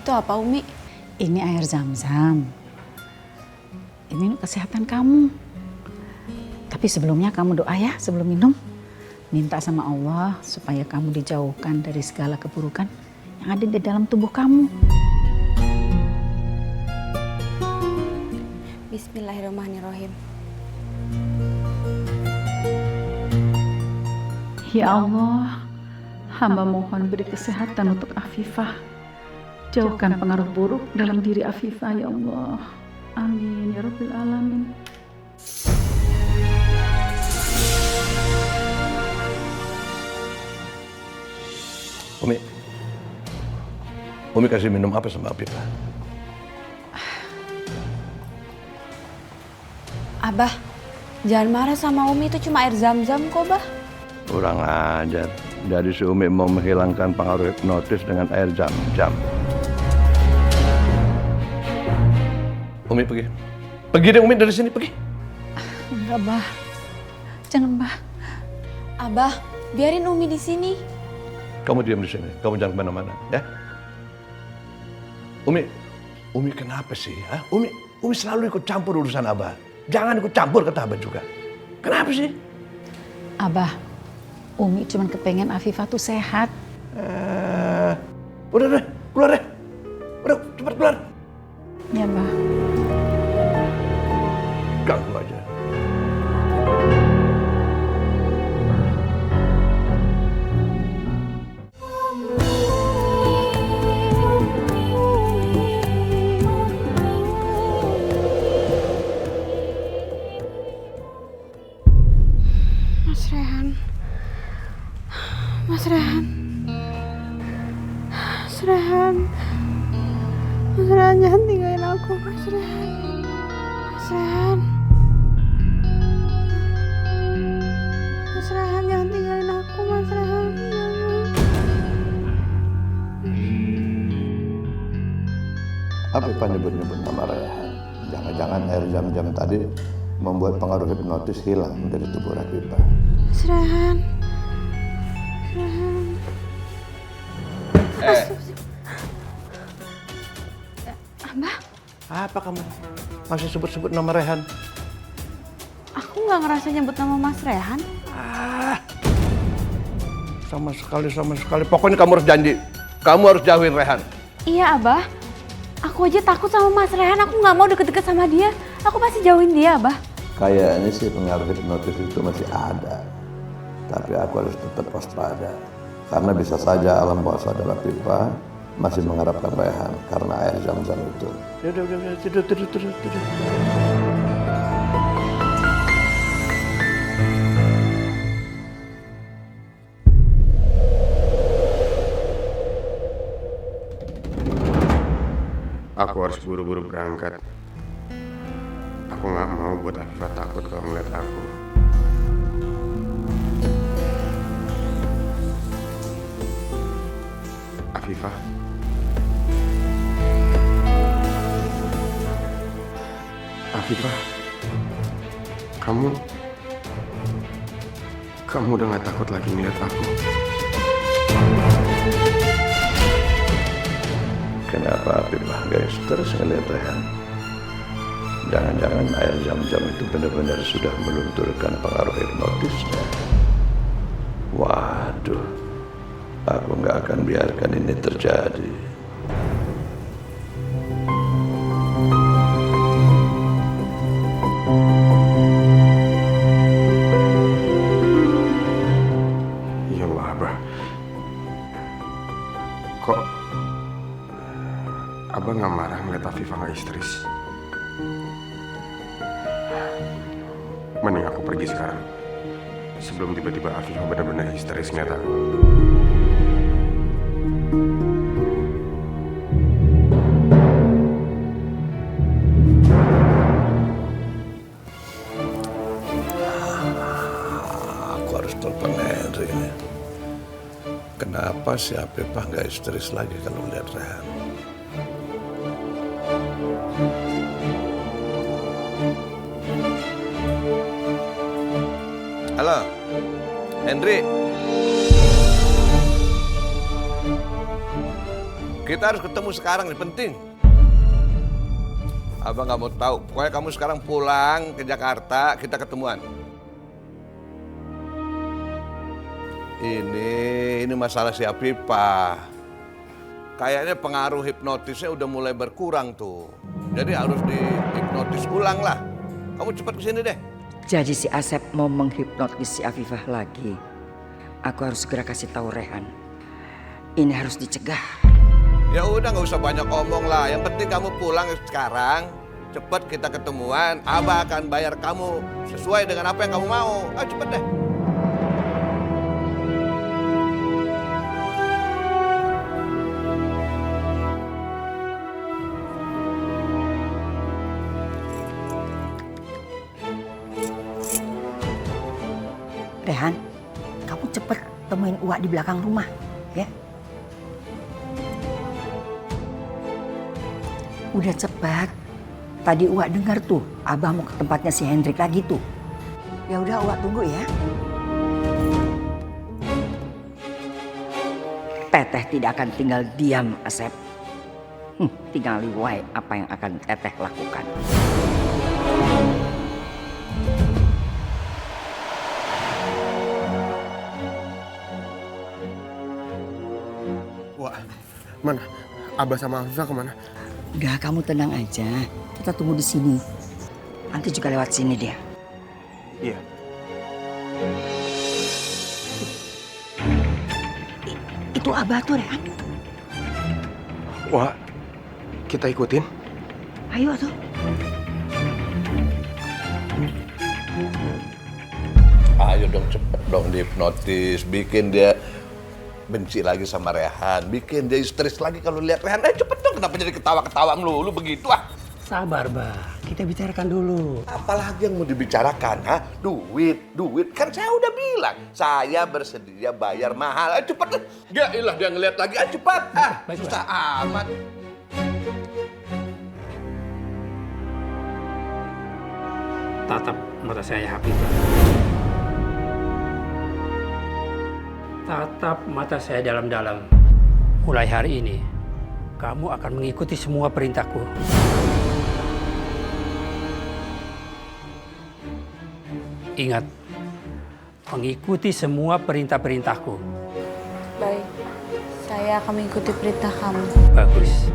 Itu apa, Umi? Ini air zam-zam. Ini untuk kesehatan kamu. Tapi sebelumnya kamu doa ya sebelum minum. Minta sama Allah supaya kamu dijauhkan dari segala keburukan yang ada di dalam tubuh kamu. Bismillahirrahmanirrahim. Ya Allah, hamba mohon beri kesehatan untuk Afifah. Jauhkan pengaruh buruk dalam diri Afifah ya Allah. Amin ya Rabbil Alamin. Umi kasih minum apa sama Afifah? Abah, jangan marah sama Umi, itu cuma air zam-zam kok, Bah. Kurang ajar. Jadi si Umi mau menghilangkan pengaruh hipnotis dengan air zam-zam. Umi pergi. Pergi deh Umi dari sini, pergi. Enggak, Bah. Jangan, Bah. Abah, biarin Umi di sini. Kamu diam di sini. Kamu jangan kemana-mana, ya. Umi kenapa sih? Ha? Umi selalu ikut campur urusan Abah. Jangan ikut campur kata Abah juga. Kenapa sih? Abah, Umi cuma kepengen Afifah tuh sehat. Udah deh, keluar deh. Udah, cepat keluar. Ya, Bah. Ganggu aja. Mas Rehan. Mas Rehan. Mas Rehan. Mas Rehan, jangan tinggalin aku, Mas Rehan. Mas Rehan. Mas Rehan, jangan tinggalin aku, Mas Rehan. Jangan. Afifah nyebut-nyebut nama Rehan. Jangan-jangan air zam-zam tadi membuat pengaruh hipnotis hilang dari tubuh Afifah. Mas Rehan. Mas Rehan. Abah, Apa kamu? Masih sebut-sebut nama Rehan? aku nggak ngerasa nyebut nama Mas Rehan. Sama sekali. Pokoknya kamu harus janji. Kamu harus jauhin Rehan. Iya, Abah. Aku aja takut sama Mas Rehan. Aku nggak mau deket-deket sama dia. Aku pasti jauhin dia, Abah. Kayaknya sih pengaruh hipnotis itu masih ada. Tapi aku harus tetap waspada. Karena bisa saja alam bawah sadar Afifah masih mengharapkan Rehan karena air zam-zam itu. Udah, tidur. Aku harus buru-buru berangkat. Aku nggak mau buat Afifah takut kalau ngeliat aku. Afifah. Afifah. Kamu udah gak takut lagi ngeliat aku? Kenapa Afifah guys terus ngeliat Rehan? Jangan-jangan air zam-zam itu benar-benar sudah melunturkan pengaruh hipnotisnya. Waduh, aku nggak akan biarkan ini terjadi. Ya Allah, Abah. Kok Abah nggak marah ngeliat Afifah nggak histeris? Mending aku pergi sekarang. Sebelum tiba-tiba Afifah benar-benar histeris ngeliat aku. Aku harus telepon Henry ini. Kenapa si Afifah nggak histeris lagi kalau lihat Rehan? Halo, Henry. Kita harus ketemu sekarang, ini penting. Abang nggak mau tahu. Pokoknya kamu sekarang pulang ke Jakarta, kita ketemuan. Ini masalah si Afifah. Kayaknya pengaruh hipnotisnya udah mulai berkurang tuh. Jadi harus dihipnotis ulang lah. Kamu cepat kesini deh. Jadi si Asep mau menghipnotis si Afifah lagi. Aku harus segera kasih tahu Rehan. Ini harus dicegah. Ya udah nggak usah banyak omong lah. Yang penting kamu pulang sekarang. Cepat kita ketemuan. Abah akan bayar kamu sesuai dengan apa yang kamu mau. Ah cepet deh. Rehan, kamu cepet temuin Uwa di belakang rumah, ya. Udah cepat. Tadi Uwa dengar tuh, Abah mau ke tempatnya si Hendrik lagi tuh. Ya udah Uwa tunggu ya. Teteh tidak akan tinggal diam, Asep. Tinggal liwai apa yang akan Teteh lakukan. Wah, mana? Abah sama Afifah kemana? Udah kamu tenang aja. Kita tunggu di sini. Nanti juga lewat sini dia. Iya. Itu Abah tuh, Rehan. Wah, kita ikutin. Ayo tuh. Ayo dong cepet dong dihipnotis. Bikin dia benci lagi sama Rehan. Bikin dia histeris lagi kalau lihat Rehan. Cepet dong, kenapa jadi ketawa-ketawa melulu begitu ah? Sabar, Bah. Kita bicarakan dulu. Apalagi yang mau dibicarakan, ha? Duit. Kan saya udah bilang, saya bersedia bayar mahal. Cepet deh. Ya ilah dia ngeliat lagi, cepat. Baik, Susah amat. Tatap mata saya, Hafifah. Tatap mata saya dalam-dalam. Mulai hari ini, kamu akan mengikuti semua perintahku. Ingat, mengikuti semua perintah-perintahku. Baik, saya akan mengikuti perintah kamu. Bagus.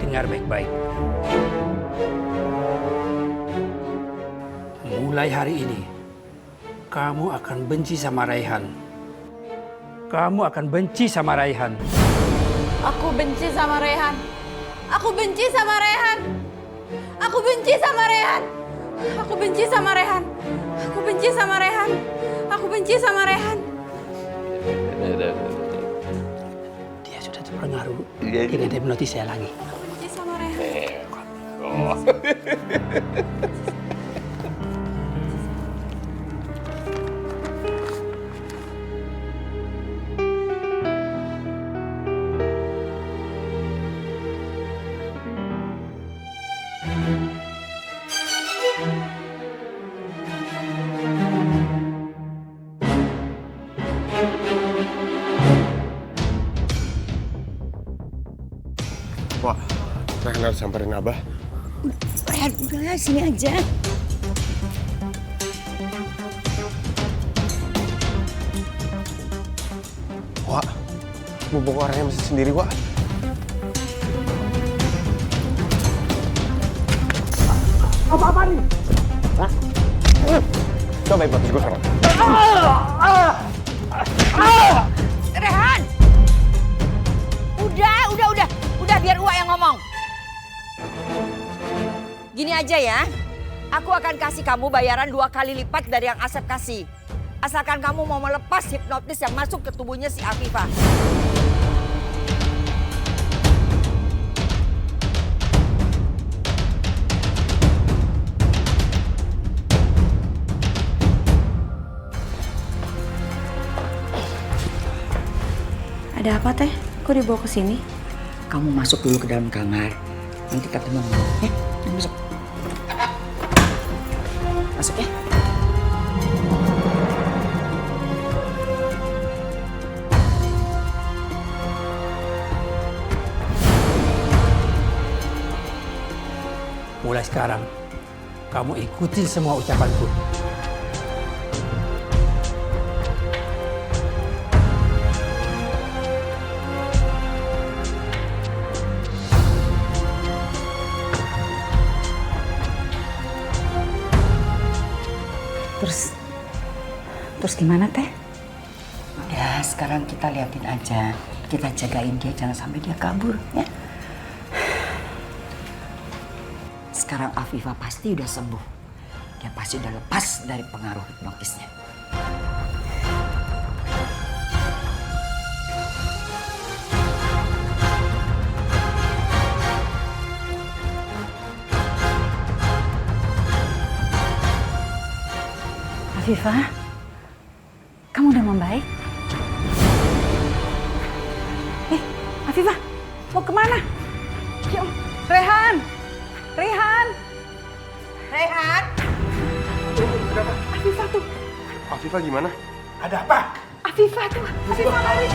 Dengar baik-baik. Mulai hari ini, kamu akan benci sama Raihan. Kamu akan benci sama Raihan. Aku benci sama Rehan. Aku benci sama Rehan. Aku benci sama Rehan. Aku benci sama Rehan. Aku benci sama Rehan. Aku benci sama Rehan. Dia sudah terpengaruh dengan hipnotis saya lagi. Aku benci sama Rehan. Wah, Rehan harus samperin Abah. Rehan, udah sini aja. Wah, mumpung orangnya masih sendiri, Wak. Apa-apa nih? Hah? Coba hipnotis gue sekarang. Rehan! Udah biar Uwa yang ngomong. Gini aja ya, aku akan kasih kamu bayaran 2 kali lipat dari yang Asep kasih. Asalkan kamu mau melepas hipnotis yang masuk ke tubuhnya si Afifah. Ada apa teh? Kok dibawa ke sini? Kamu masuk dulu ke dalam kamar. Nanti ketemu ngomong ya. Masuk. Masuk ya. Mulai sekarang, kamu ikutin semua ucapanku. Terus gimana teh? Ya sekarang kita liatin aja. Kita jagain dia jangan sampai dia kabur ya. Sekarang Afifah pasti udah sembuh. Dia pasti udah lepas dari pengaruh hipnotisnya. Afifah, kamu udah membaik? Afifah, mau kemana? Ya, Rehan! Rehan! Rehan! Afifah tuh, Afifah gimana? Ada apa? Afifah tuh, Afifah lari.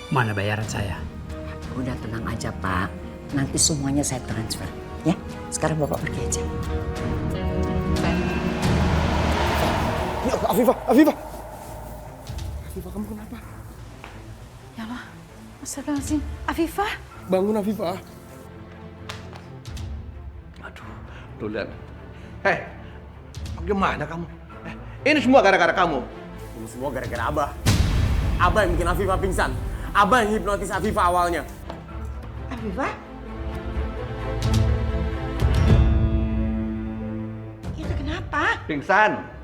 Mana bayaran saya? Udah tenang aja Pak. Nanti semuanya saya transfer. Ya, sekarang Bapak pergi aja. Ya, Afifah, Afifah! Afifah, kamu kenapa? Ya Allah, astagfirullahaladzim. Afifah? Bangun, Afifah. Aduh, tuh lihat. Bagaimana kamu? Ini semua gara-gara kamu. Ini semua gara-gara Abah. Abah yang bikin Afifah pingsan. Abah yang hipnotis Afifah awalnya. Afifah? Itu kenapa? Pingsan.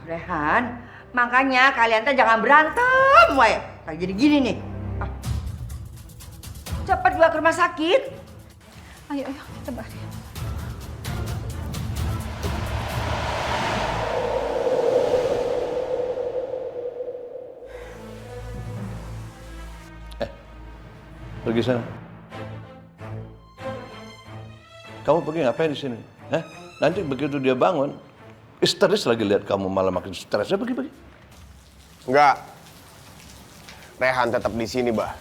Rehan, makanya kalian tuh jangan berantem, wae. Kayak jadi gini nih. Ah. Cepat gua ke rumah sakit. Ayo, kita balik. Pergi sana. Kamu pergi ngapain di sini? Nanti begitu dia bangun, histeris lagi lihat kamu malah makin stres. Pergi. Enggak. Rehan tetap di sini, Bah.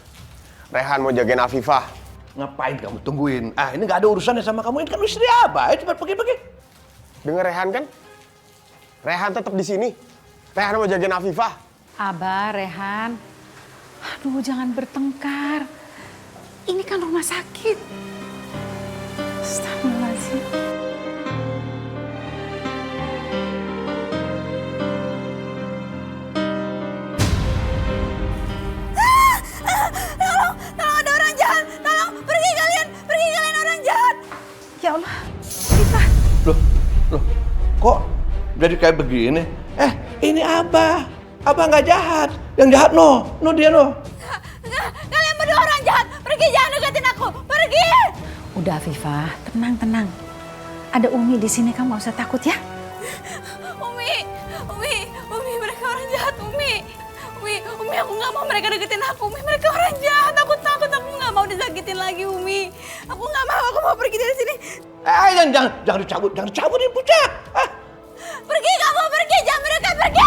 Rehan mau jagain Afifah. Ngapain kamu tungguin? Ini nggak ada urusannya sama kamu. Ini kan istri Abah. Ayo cepat pergi. Dengar Rehan kan? Rehan tetap di sini. Rehan mau jagain Afifah. Abah, Rehan. Aduh, jangan bertengkar. Ini kan rumah sakit. Astagfirullahaladzim. Tolong ada orang jahat. Tolong pergi kalian orang jahat. Ya Allah, Afifah. Loh, kok jadi kayak begini? Ini Abah. Abah nggak jahat. Yang jahat no dia no. Enggak, kalian berdua orang jahat. Pergi, jangan deketin aku. Pergi. Udah Afifah, tenang. Ada Umi di sini, kamu gak usah takut ya. Umi, mereka orang jahat, Umi, aku nggak mau mereka deketin aku, Umi, mereka orang jahat, aku takut, aku nggak mau disakitin lagi, Umi, aku nggak mau, aku mau pergi dari sini. Jangan dicabut ini pucat. Pergi kamu, pergi, jangan mereka pergi.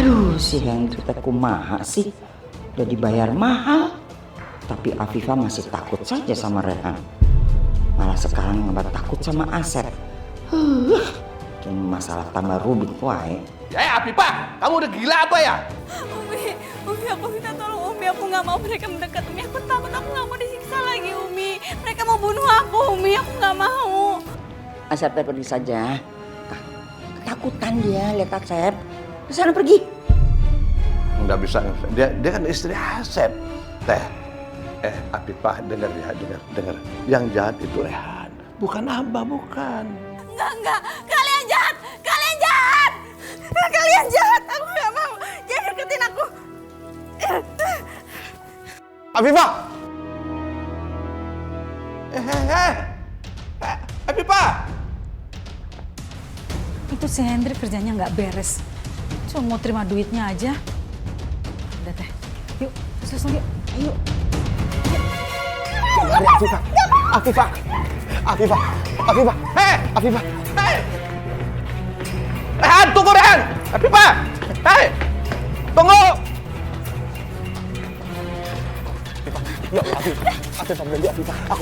Aduh, si Hendrik teh kumaha sih? Udah dibayar mahal. Tapi Afifah masih takut saja sama Rehan. Malah sekarang nambah takut sama Asep. Ini masalah tambah rumit wae. Afifah, kamu udah gila apa ya? Umi, aku minta tolong, Umi, aku nggak mau mereka mendekat, Umi, aku takut, aku nggak mau disiksa lagi, Umi. Mereka mau bunuh aku, Umi, aku nggak mau. Asep teh pergi saja. Ketakutan dia lihat Asep. Ke sana pergi. Nggak bisa, dia kan istri Asep. Afifah, dengar. Yang jahat itu Rehan, bukan Abah, bukan. Enggak, kalian jahat, aku nggak mau, jangan deketin aku. Afifah! Afifah! Itu si Hendrik kerjanya nggak beres. Cuma mau terima duitnya aja. Udah teh, yuk, susul yuk, ayo. Afifah! Rehan, tunggu Rehan! Afifah! Tunggu!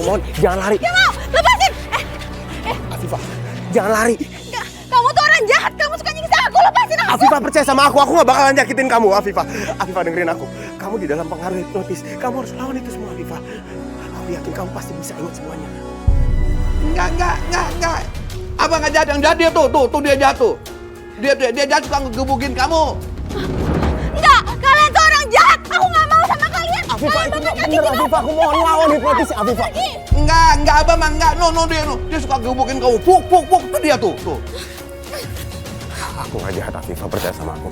aku mohon, jangan lari. Gak mau, lepasin. Afifah, jangan lari. Nggak, kamu tuh orang jahat, kamu suka nyiksa aku, lepasin aku. Afifah percaya sama aku gak bakalan nyakitin kamu, Afifah. Afifah dengerin aku. Kamu di dalam pengaruh hipnotis, kamu harus lawan itu semua, Afifah. Aku yakin kamu pasti bisa ingat semuanya. Enggak. Abang nggak jahat, yang jahat dia tuh dia jatuh. Dia jatuh suka ngegebukin kamu. Enggak, kalian tuh orang jahat. Aku nggak mau sama kalian. Afifah, itu Kalian gak bakal bener, nyakitin Afifah. Aku mohon lawan hipnotis, Afifah. Enggak abang mah enggak. Dia suka gebukin kamu. Puk. Itu dia tuh. Aku gak jahat, Afifah. Percaya sama aku.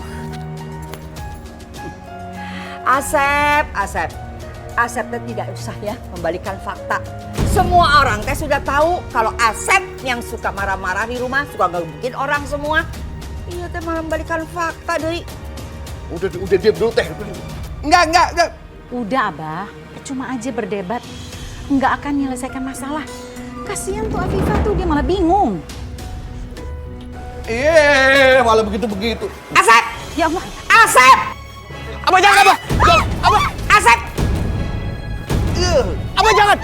Asep teh tidak usah ya membalikan fakta. Semua orang teh sudah tahu kalau Asep yang suka marah-marah di rumah, suka ngegebukin orang semua. Iya teh malah membalikan fakta deui. Udah diam dulu teh. Enggak. Udah Abah, cuma aja berdebat. Nggak akan menyelesaikan masalah. Kasihan tuh Afifah tuh, dia malah bingung. Malah begitu. Asep! Ya Allah, Asep! Abah jangan, Abah! Abah! Asep! Abah jangan!